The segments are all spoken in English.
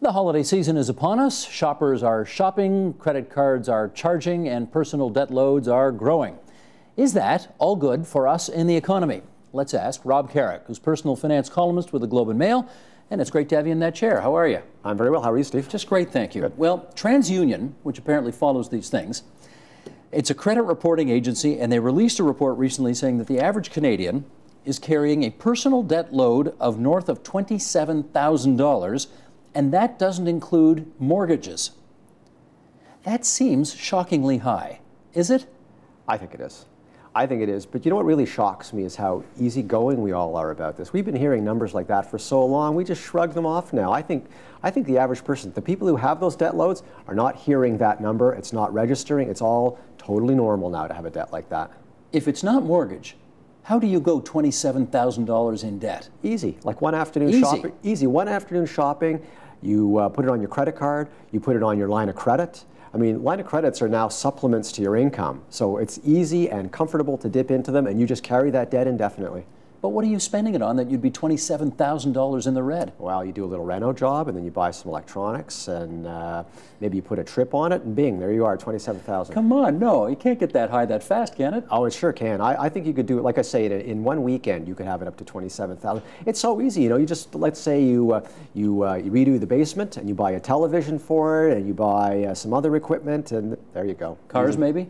The holiday season is upon us. Shoppers are shopping, credit cards are charging, and personal debt loads are growing. Is that all good for us in the economy? Let's ask Rob Carrick, who's personal finance columnist with the Globe and Mail, and it's great to have you in that chair. How are you? I'm very well. How are you, Steve? Just great, thank you. Good. Well, TransUnion, which apparently follows these things, it's a credit reporting agency, and they released a report recently saying that the average Canadian is carrying a personal debt load of north of $27,000, and that doesn't include mortgages. That seems shockingly high. Is it? I think it is. I think it is. But you know what really shocks me is how easygoing we all are about this. We've been hearing numbers like that for so long. We just shrug them off now. I think the average person, the people who have those debt loads, are not hearing that number. It's not registering. It's all totally normal now to have a debt like that. If it's not mortgage, how do you go $27,000 in debt? Easy. Like one afternoon shopping. Easy. One afternoon shopping. You put it on your credit card. You put it on your line of credit. I mean, line of credits are now supplements to your income. So it's easy and comfortable to dip into them, and you just carry that debt indefinitely. But what are you spending it on that you'd be $27,000 in the red? Well, you do a little reno job, and then you buy some electronics, and maybe you put a trip on it, and bing, there you are, $27,000. Come on, no, you can't get that high that fast, can it? Oh, it sure can. I think you could do it, like I say, in one weekend, you could have it up to $27,000. It's so easy, you know, you just, let's say you redo the basement, and you buy a television for it, and you buy some other equipment, and there you go. Cars, easy. maybe?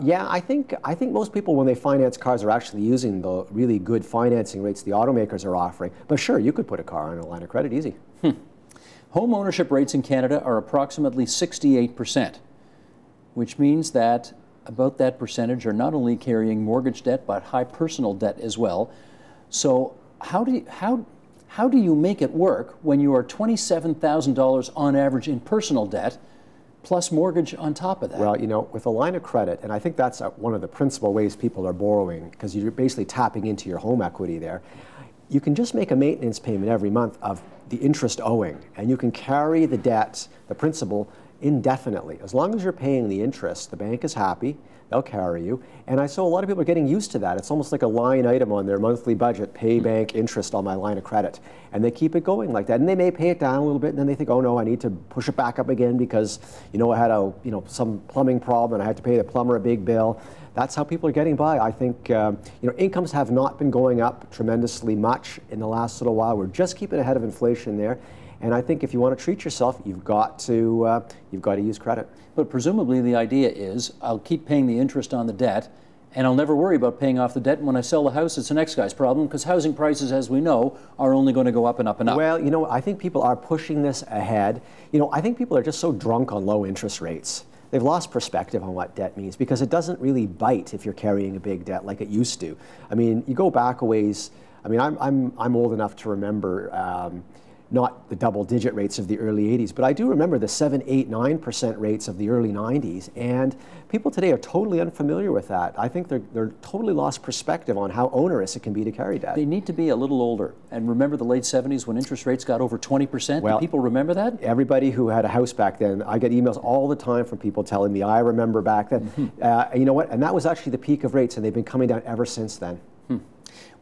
Yeah, I think most people, when they finance cars, are actually using the really good financing rates the automakers are offering. But sure, you could put a car on a line of credit easy. Home ownership rates in Canada are approximately 68%, which means that about that percentage are not only carrying mortgage debt, but high personal debt as well. So how do you make it work when you are $27,000 on average in personal debt, plus mortgage on top of that? Well, you know, with a line of credit, and I think that's one of the principal ways people are borrowing, because you're basically tapping into your home equity there. You can just make a maintenance payment every month of the interest owing, and you can carry the debt, the principal, indefinitely. As long as you're paying the interest, the bank is happy, they'll carry you. And I saw a lot of people are getting used to that. It's almost like a line item on their monthly budget, pay bank interest on my line of credit. And they keep it going like that. And they may pay it down a little bit, and then they think, oh no, I need to push it back up again because, you know, I had some plumbing problem and I had to pay the plumber a big bill. That's how people are getting by. I think, incomes have not been going up tremendously much in the last little while. We're just keeping ahead of inflation there. And I think if you want to treat yourself, you've got to use credit. But presumably the idea is I'll keep paying the interest on the debt, and I'll never worry about paying off the debt. And when I sell the house, it's the next guy's problem, because housing prices, as we know, are only going to go up and up and up. Well, you know, I think people are pushing this ahead. You know, I think people are just so drunk on low interest rates. They've lost perspective on what debt means, because it doesn't really bite if you're carrying a big debt like it used to. I mean, you go back a ways. I mean, I'm old enough to remember not the double-digit rates of the early 80s, but I do remember the 7, 8, 9% rates of the early 90s, and people today are totally unfamiliar with that. I think they're totally lost perspective on how onerous it can be to carry debt. They need to be a little older. And remember the late 70s when interest rates got over 20%? Well, do people remember that? Everybody who had a house back then, I get emails all the time from people telling me, I remember back then. You know what? And that was actually the peak of rates, and they've been coming down ever since then.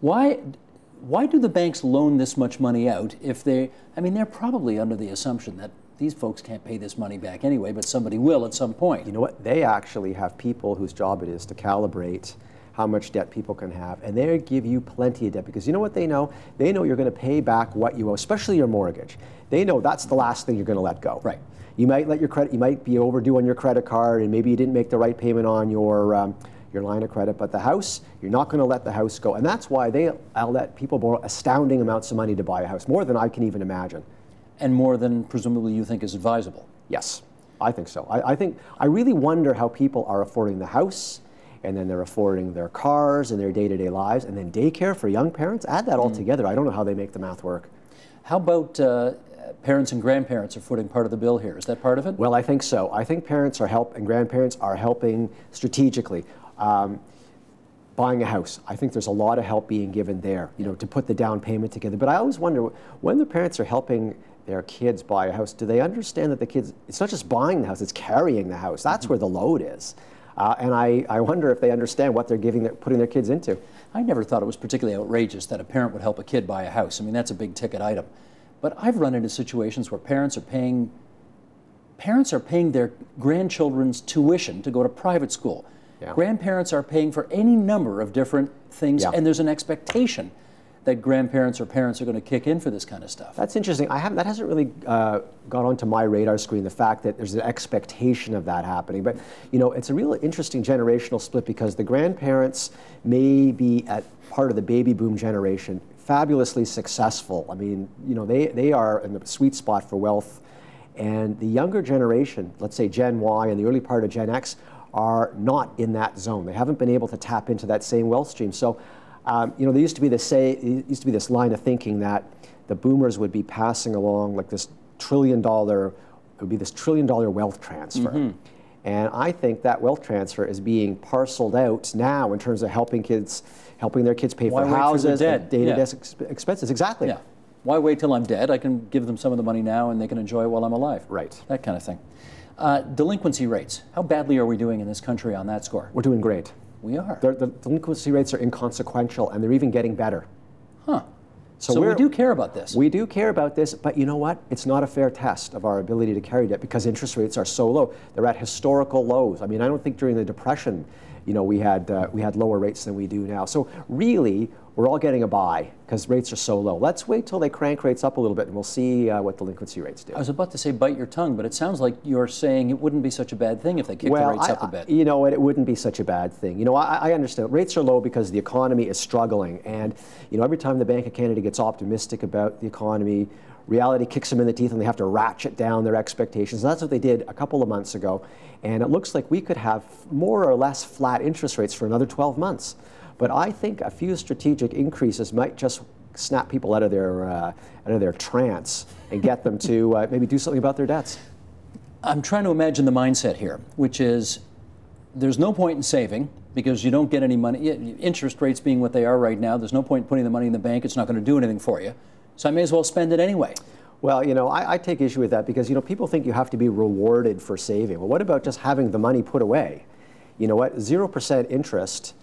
Why do the banks loan this much money out if they're probably under the assumption that these folks can't pay this money back anyway, but somebody will at some point. You know what? They actually have people whose job it is to calibrate how much debt people can have, and they give you plenty of debt, because you know what they know? They know you're going to pay back what you owe, especially your mortgage. They know that's the last thing you're going to let go. Right. You might you might be overdue on your credit card, and maybe you didn't make the right payment on your line of credit, but the house, you're not going to let the house go. And that's why I'll let people borrow astounding amounts of money to buy a house, more than I can even imagine. And more than presumably you think is advisable. Yes, I think so. I really wonder how people are affording the house, and then they're affording their cars and their day-to-day lives, and then daycare for young parents. Add that all together. I don't know how they make the math work. How about parents and grandparents are footing part of the bill here? Is that part of it? Well, I think so. I think parents and grandparents are helping strategically. Buying a house, I think there's a lot of help being given there, you know, to put the down payment together. But I always wonder, when the parents are helping their kids buy a house, do they understand that the kids, it's not just buying the house, it's carrying the house. That's where the load is. And I wonder if they understand what they're putting their kids into. I never thought it was particularly outrageous that a parent would help a kid buy a house. I mean, that's a big ticket item. But I've run into situations where parents are paying their grandchildren's tuition to go to private school. Yeah. Grandparents are paying for any number of different things, Yeah. and there's an expectation that grandparents or parents are going to kick in for this kind of stuff. That's interesting. That hasn't really got onto my radar screen, the fact that there's an expectation of that happening. But, you know, it's a real interesting generational split, because the grandparents may be at part of the baby boom generation, fabulously successful. I mean, you know, they are in the sweet spot for wealth. And the younger generation, let's say Gen Y and the early part of Gen X, are not in that zone. They haven't been able to tap into that same wealth stream. So, you know, there used to be this line of thinking that the boomers would be passing along like this $1 trillion, it would be this $1 trillion wealth transfer. Mm-hmm. And I think that wealth transfer is being parceled out now in terms of helping their kids pay for houses and day-to-day expenses. Exactly. Yeah. Why wait till I'm dead? I can give them some of the money now and they can enjoy it while I'm alive. Right. That kind of thing. Delinquency rates. How badly are we doing in this country on that score? We're doing great. We are. The delinquency rates are inconsequential, and they're even getting better. Huh. So we do care about this. We do care about this, but you know what? It's not a fair test of our ability to carry debt, because interest rates are so low. They're at historical lows. I mean, I don't think during the Depression, you know, we had lower rates than we do now. So really, we're all getting a buy because rates are so low. Let's wait till they crank rates up a little bit, and we'll see what delinquency rates do. I was about to say bite your tongue, but it sounds like you're saying it wouldn't be such a bad thing if they kicked the rates up a bit. You know what? It wouldn't be such a bad thing. You know, I understand. Rates are low because the economy is struggling, and you know, every time the Bank of Canada gets optimistic about the economy, reality kicks them in the teeth, and they have to ratchet down their expectations. And that's what they did a couple of months ago, and it looks like we could have more or less flat interest rates for another 12 months. But I think a few strategic increases might just snap people out of their trance and get them to maybe do something about their debts. I'm trying to imagine the mindset here, which is there's no point in saving because you don't get any money. Interest rates being what they are right now, there's no point in putting the money in the bank. It's not going to do anything for you. So I may as well spend it anyway. Well, you know, I take issue with that because, you know, people think you have to be rewarded for saving. Well, what about just having the money put away? You know what? 0% interest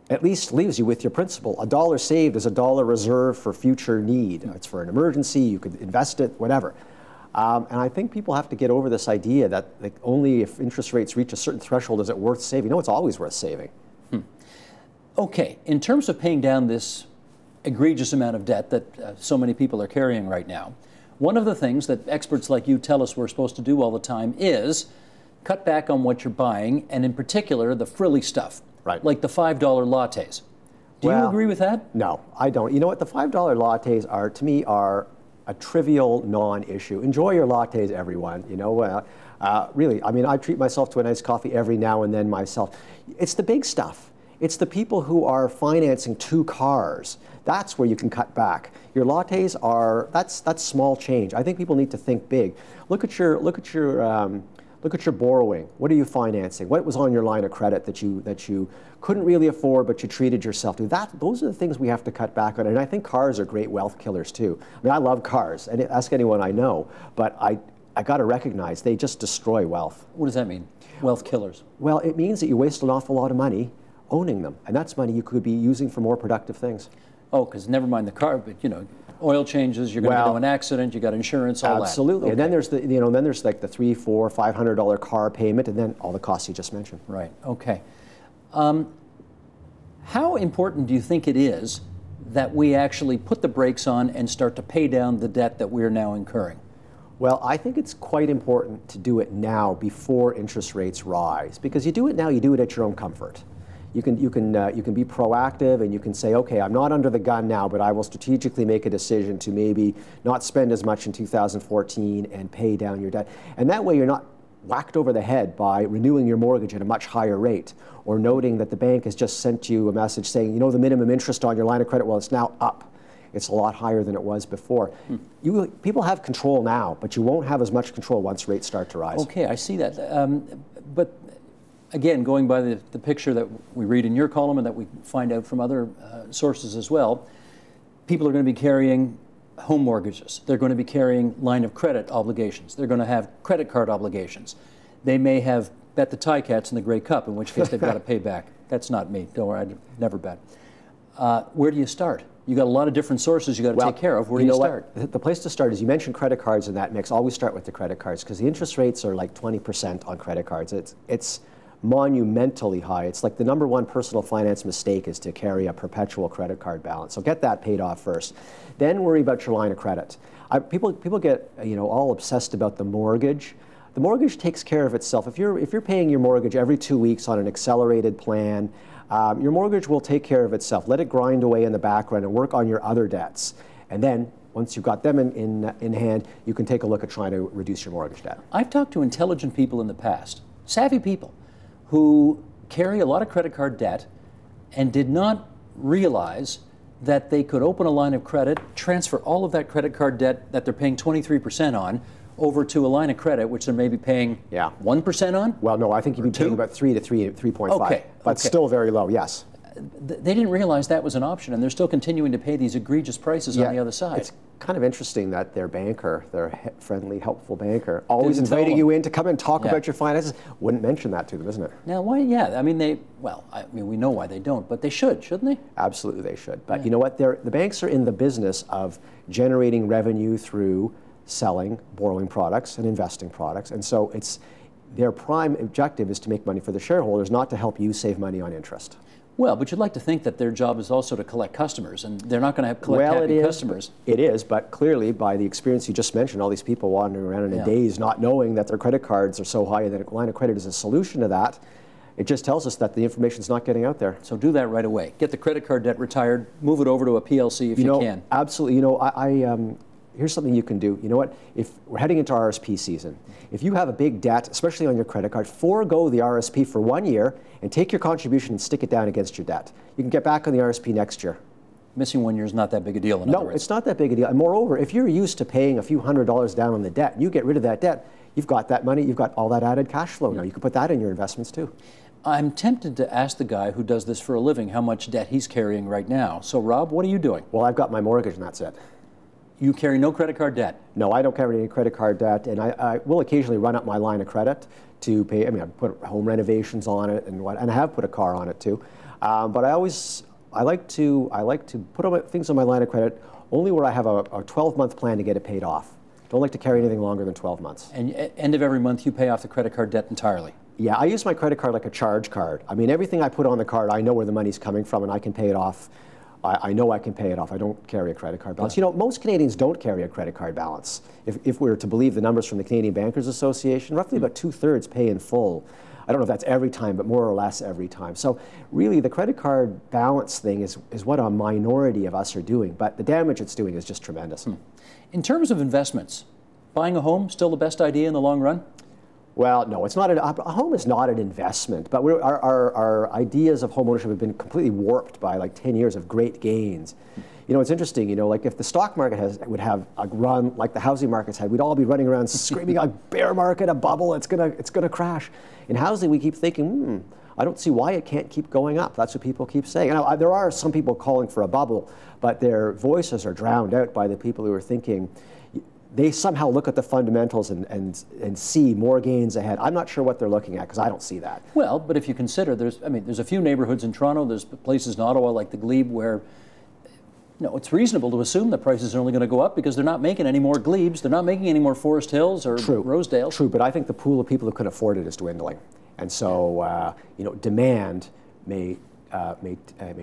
at least leaves you with your principal. $1 saved is $1 reserved for future need. It's for an emergency, you could invest it, whatever. And I think people have to get over this idea that like, only if interest rates reach a certain threshold is it worth saving. No, it's always worth saving. Okay, in terms of paying down this egregious amount of debt that so many people are carrying right now, one of the things that experts like you tell us we're supposed to do all the time is cut back on what you're buying, and in particular, the frilly stuff. Right. Like the $5 lattes. Do you agree with that? No, I don't. You know what? The $5 lattes are, to me, are a trivial non-issue. Enjoy your lattes, everyone. You know, really, I mean, I treat myself to a nice coffee every now and then myself. It's the big stuff. It's the people who are financing 2 cars. That's where you can cut back. Your lattes are, that's small change. I think people need to think big. Look at your borrowing. What are you financing? What was on your line of credit that you couldn't really afford, but you treated yourself to? Those are the things we have to cut back on. And I think cars are great wealth killers too. I mean, I love cars, and ask anyone I know, but I got to recognize they just destroy wealth. What does that mean, wealth killers? Well, it means that you waste an awful lot of money owning them, and that's money you could be using for more productive things. Oh, because never mind the car, but you know, oil changes, you're going to get into an accident, you got insurance, all that. Absolutely. Okay. And then there's then there's like the $300, $400, $500 car payment, and then all the costs you just mentioned. Right. Okay. How important do you think it is that we actually put the brakes on and start to pay down the debt that we're now incurring? Well, I think it's quite important to do it now before interest rates rise, because you do it now, you do it at your own comfort. You can be proactive, and you can say, okay, I'm not under the gun now, but I will strategically make a decision to maybe not spend as much in 2014 and pay down your debt. And that way you're not whacked over the head by renewing your mortgage at a much higher rate, or noting that the bank has just sent you a message saying, you know, the minimum interest on your line of credit, well, it's now up. It's a lot higher than it was before. People have control now, but you won't have as much control once rates start to rise. Okay, I see that. But again, going by the picture that we read in your column and that we find out from other sources as well, people are going to be carrying home mortgages. They're going to be carrying line of credit obligations. They're going to have credit card obligations. They may have bet the Ticats in the Grey Cup, in which case they've got to pay back. That's not me. Don't worry, I'd never bet. Where do you start? You got a lot of different sources you got to take care of. Where do you start? The place to start is, you mentioned credit cards in that mix. Always start with the credit cards, because the interest rates are like 20% on credit cards. It's monumentally high. It's like the #1 personal finance mistake is to carry a perpetual credit card balance. So get that paid off first. Then worry about your line of credit. People get all obsessed about the mortgage. The mortgage takes care of itself. If you're paying your mortgage every 2 weeks on an accelerated plan, your mortgage will take care of itself. Let it grind away in the background and work on your other debts. And then, once you've got them in hand, you can take a look at trying to reduce your mortgage debt. I've talked to intelligent people in the past, savvy people, who carry a lot of credit card debt and did not realize that they could open a line of credit, transfer all of that credit card debt that they're paying 23% on over to a line of credit, which they're maybe paying 1% on? Well, no, I think you'd be paying about 3 to 3.5, okay, but still very low, yes. They didn't realize that was an option, and they're still continuing to pay these egregious prices on the other side. It's kind of interesting that their banker, their friendly, helpful banker, always inviting you in to come and talk about your finances, wouldn't mention that to them, isn't it? Now, why? Yeah, I mean, we know why they don't, but they should, shouldn't they? Absolutely, they should. But you know what? The banks are in the business of generating revenue through selling, borrowing products and investing products, and so their prime objective is to make money for the shareholders, not to help you save money on interest. Well, but you'd like to think that their job is also to collect customers, and they're not going to collect happy customers. It is, but clearly, by the experience you just mentioned, all these people wandering around in a daze, not knowing that their credit cards are so high and that a line of credit is a solution to that, it just tells us that the information's not getting out there. So do that right away. Get the credit card debt retired, move it over to a PLC if you can. Absolutely. Here's something you can do. You know what? If we're heading into RSP season, if you have a big debt, especially on your credit card, forego the RSP for 1 year and take your contribution and stick it down against your debt. You can get back on the RSP next year. Missing 1 year is not that big a deal, in other words. It's not that big a deal. And moreover, if you're used to paying a few $100s down on the debt, and you get rid of that debt, you've got that money, you've got all that added cash flow. Now you can put that in your investments too. I'm tempted to ask the guy who does this for a living how much debt he's carrying right now. So Rob, what are you doing? Well, I've got my mortgage and that's it. You carry no credit card debt? No, I don't carry any credit card debt, and I will occasionally run up my line of credit to pay. I put home renovations on it, and I have put a car on it too. But I like to put things on my line of credit only where I have a 12-month plan to get it paid off. Don't like to carry anything longer than 12 months. And at end of every month, you pay off the credit card debt entirely? Yeah, I use my credit card like a charge card. I mean, everything I put on the card, I know where the money's coming from, and I can pay it off. I know I can pay it off. I don't carry a credit card balance. You know, most Canadians don't carry a credit card balance. If we were to believe the numbers from the Canadian Bankers Association, roughly about 2/3 pay in full. I don't know if that's every time, but more or less every time. So really, the credit card balance thing is what a minority of us are doing, but the damage it's doing is just tremendous. In terms of investments, buying a home still the best idea in the long run? Well, no, it's not. A home is not an investment, but our ideas of home ownership have been completely warped by like 10 years of great gains. You know, it's interesting, you know, like if the stock market would have a run like the housing market's had, we'd all be running around screaming, a bear market, a bubble, it's gonna crash. In housing, we keep thinking, I don't see why it can't keep going up. That's what people keep saying. Now, there are some people calling for a bubble, but their voices are drowned out by the people who are thinking, they somehow look at the fundamentals and see more gains ahead. I'm not sure what they're looking at because I don't see that. Well, but if you consider, there's a few neighborhoods in Toronto, there's places in Ottawa like the Glebe where it's reasonable to assume the prices are only going to go up because they're not making any more Glebes, they're not making any more Forest Hills or Rosedales. True, but I think the pool of people who can afford it is dwindling. And so, demand may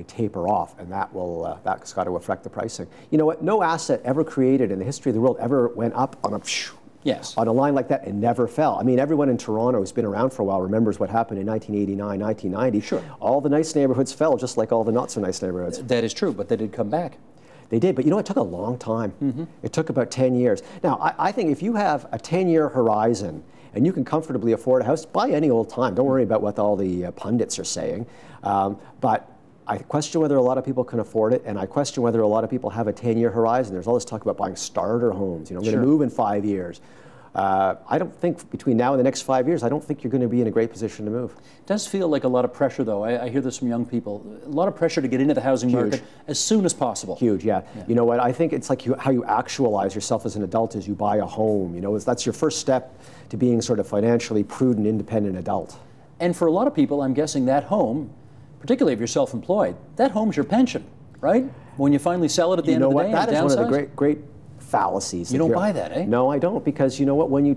taper off, and that's got to affect the pricing. You know what? No asset ever created in the history of the world ever went up on a line like that and never fell. I mean, everyone in Toronto who's been around for a while remembers what happened in 1989, 1990. Sure. All the nice neighborhoods fell, just like all the not so nice neighborhoods. That is true, but they did come back. They did, but you know, it took a long time. It took about 10 years. Now, I think if you have a 10-year horizon and you can comfortably afford a house, buy any old time. Don't worry about what all the pundits are saying. But I question whether a lot of people can afford it, and I question whether a lot of people have a 10-year horizon. There's all this talk about buying starter homes. I'm going to move in 5 years. I don't think between now and the next 5 years, I don't think you're going to be in a great position to move. It does feel like a lot of pressure, though. I hear this from young people. A lot of pressure to get into the housing market as soon as possible. Huge, yeah. You know what? I think it's like how you actualize yourself as an adult is you buy a home. You know, that's your first step to being sort of financially prudent, independent adult. And for a lot of people, I'm guessing that home, particularly if you're self-employed, that home's your pension, right? When you finally sell it at the end of the day, that is one of the downsize? great fallacies. You don't buy that, eh? No, I don't, because you know what? When you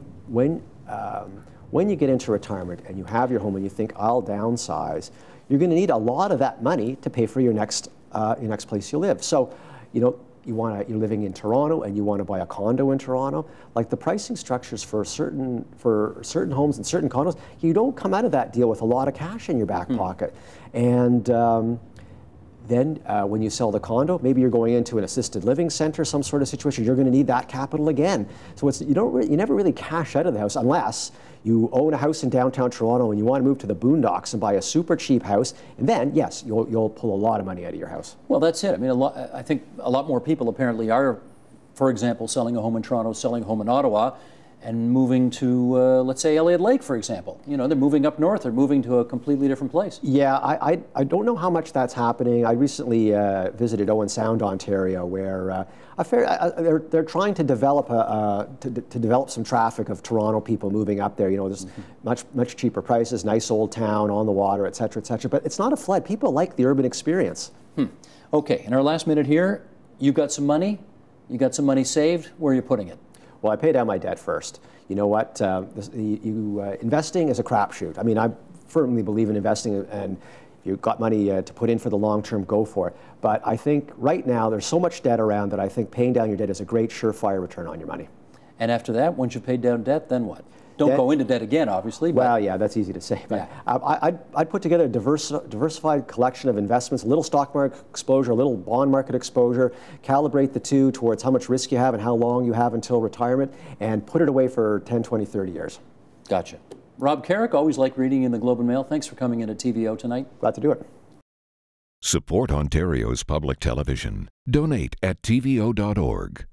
get into retirement and you have your home and you think, I'll downsize, you're going to need a lot of that money to pay for your next place you live. So, you're living in Toronto and you want to buy a condo in Toronto. Like the pricing structures for certain homes and certain condos, you don't come out of that deal with a lot of cash in your back pocket. And then when you sell the condo, maybe you're going into an assisted living center, some sort of situation, you're going to need that capital again. So you never really cash out of the house unless you own a house in downtown Toronto and you want to move to the boondocks and buy a super cheap house, and then, yes, you'll pull a lot of money out of your house. Well, that's it. I mean, I think a lot more people apparently are, for example, selling a home in Toronto, selling a home in Ottawa, and moving to, let's say, Elliott Lake, for example. They're moving up north, they're moving to a completely different place. Yeah, I don't know how much that's happening. I recently visited Owen Sound, Ontario, where they're trying to develop develop some traffic of Toronto people moving up there. There's much cheaper prices, nice old town on the water, et cetera, et cetera. But it's not a flood. People like the urban experience. Okay, in our last minute here, you've got some money. You got some money saved. Where are you putting it? Well, I pay down my debt first. You know what? Investing is a crapshoot. I mean, I firmly believe in investing, and if you've got money to put in for the long term, go for it. But I think right now there's so much debt around that I think paying down your debt is a great surefire return on your money. And after that, once you've paid down debt, then what? Don't go into debt again, obviously. But well, yeah, that's easy to say. But yeah. I'd put together a diversified collection of investments, a little stock market exposure, a little bond market exposure, calibrate the two towards how much risk you have and how long you have until retirement, and put it away for 10, 20, 30 years. Gotcha. Rob Carrick, always like reading in the Globe and Mail. Thanks for coming into TVO tonight. Glad to do it. Support Ontario's public television. Donate at tvo.org.